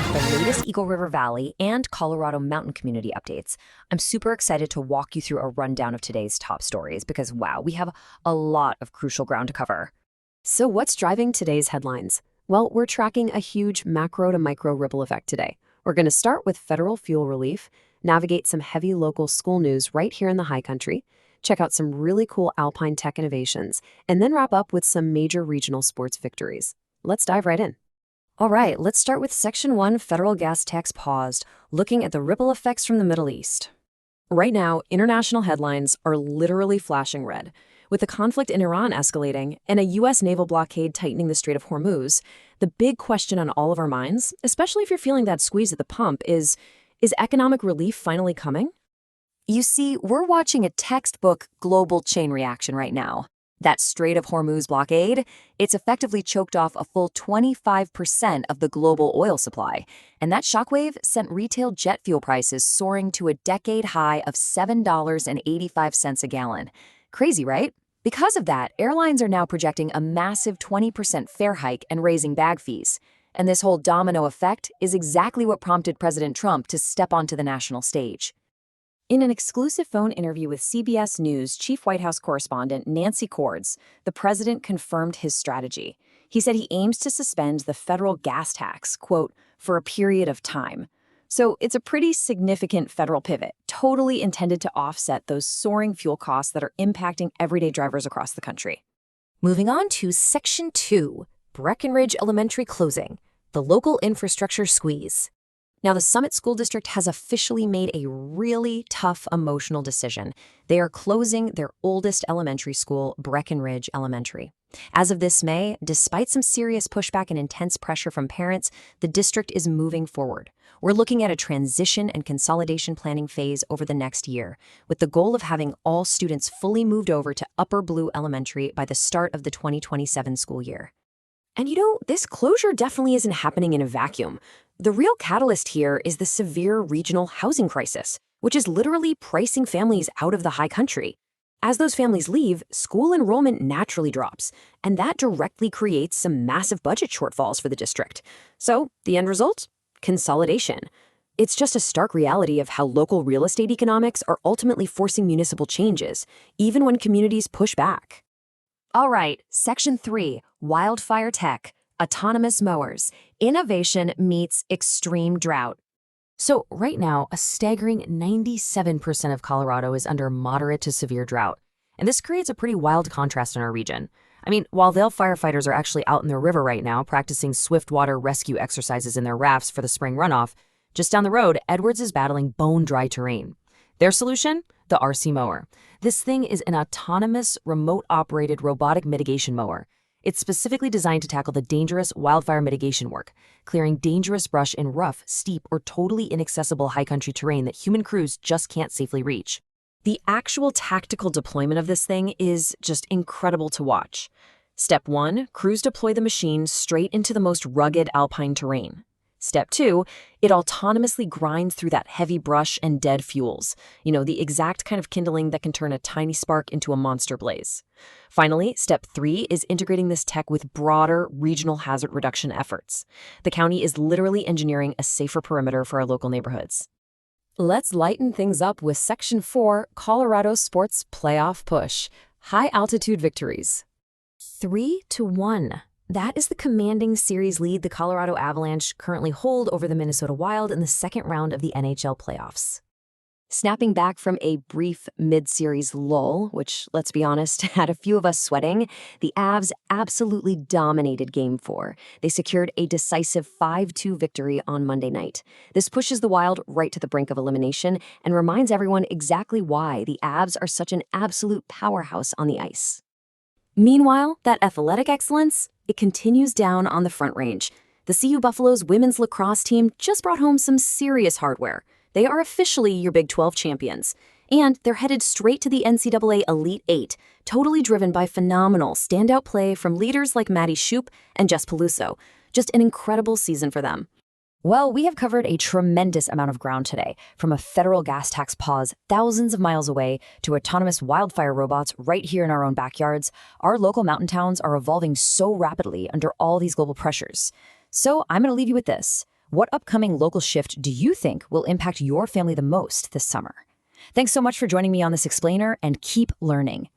the latest Eagle River Valley and Colorado mountain community updates. I'm super excited to walk you through a rundown of today's top stories because, wow, we have a lot of crucial ground to cover. So what's driving today's headlines? Well, we're tracking a huge macro to micro ripple effect today. We're going to start with federal fuel relief, navigate some heavy local school news right here in the high country, check out some really cool alpine tech innovations, and then wrap up with some major regional sports victories. Let's dive right in. All right, let's start with Section 1, Federal Gas Tax Paused, looking at the ripple effects from the Middle East. Right now, international headlines are literally flashing red. With the conflict in Iran escalating and a U.S. naval blockade tightening the Strait of Hormuz, the big question on all of our minds, especially if you're feeling that squeeze at the pump, is economic relief finally coming? You see, we're watching a textbook global chain reaction right now. That Strait of Hormuz blockade, it's effectively choked off a full 25% of the global oil supply. And that shockwave sent retail jet fuel prices soaring to a decade high of $7.85 a gallon. Crazy, right? Because of that, airlines are now projecting a massive 20% fare hike and raising bag fees. And this whole domino effect is exactly what prompted President Trump to step onto the national stage. In an exclusive phone interview with CBS News Chief White House correspondent Nancy Cordes, the president confirmed his strategy. He said he aims to suspend the federal gas tax, quote, for a period of time. So it's a pretty significant federal pivot, totally intended to offset those soaring fuel costs that are impacting everyday drivers across the country. Moving on to Section 2, Breckenridge Elementary closing, the local infrastructure squeeze. Now, the Summit School District has officially made a really tough emotional decision. They are closing their oldest elementary school, Breckenridge Elementary. As of this May, despite some serious pushback and intense pressure from parents, the district is moving forward. We're looking at a transition and consolidation planning phase over the next year, with the goal of having all students fully moved over to Upper Blue Elementary by the start of the 2027 school year. And this closure definitely isn't happening in a vacuum. The real catalyst here is the severe regional housing crisis, which is literally pricing families out of the high country. As those families leave, school enrollment naturally drops, and that directly creates some massive budget shortfalls for the district. So, the end result? Consolidation. It's just a stark reality of how local real estate economics are ultimately forcing municipal changes, even when communities push back. All right, Section 3, Wildfire Tech, Autonomous Mowers, Innovation meets Extreme Drought. So right now, a staggering 97% of Colorado is under moderate to severe drought. And this creates a pretty wild contrast in our region. I mean, while vail firefighters are actually out in their river right now practicing swift water rescue exercises in their rafts for the spring runoff, just down the road, Edwards is battling bone-dry terrain. Their solution? The RC mower. This thing is an autonomous, remote-operated robotic mitigation mower. It's specifically designed to tackle the dangerous wildfire mitigation work, clearing dangerous brush in rough, steep, or totally inaccessible high country terrain that human crews just can't safely reach. The actual tactical deployment of this thing is just incredible to watch. Step 1, crews deploy the machine straight into the most rugged alpine terrain. Step 2, it autonomously grinds through that heavy brush and dead fuels, the exact kind of kindling that can turn a tiny spark into a monster blaze. Finally, Step 3 is integrating this tech with broader regional hazard reduction efforts. The county is literally engineering a safer perimeter for our local neighborhoods. Let's lighten things up with Section 4, Colorado Sports Playoff Push, High Altitude Victories. 3-1. That is the commanding series lead the Colorado Avalanche currently hold over the Minnesota Wild in the second round of the NHL playoffs. Snapping back from a brief mid-series lull, which, let's be honest, had a few of us sweating, the Avs absolutely dominated Game 4. They secured a decisive 5-2 victory on Monday night. This pushes the Wild right to the brink of elimination and reminds everyone exactly why the Avs are such an absolute powerhouse on the ice. Meanwhile, that athletic excellence, it continues down on the Front Range. The CU Buffalo's women's lacrosse team just brought home some serious hardware. They are officially your Big 12 champions. And they're headed straight to the NCAA Elite Eight, totally driven by phenomenal standout play from leaders like Maddie Shoup and Jess Peluso. Just an incredible season for them. Well, we have covered a tremendous amount of ground today, from a federal gas tax pause thousands of miles away to autonomous wildfire robots right here in our own backyards. Our local mountain towns are evolving so rapidly under all these global pressures. So I'm going to leave you with this. What upcoming local shift do you think will impact your family the most this summer? Thanks so much for joining me on this explainer, and keep learning.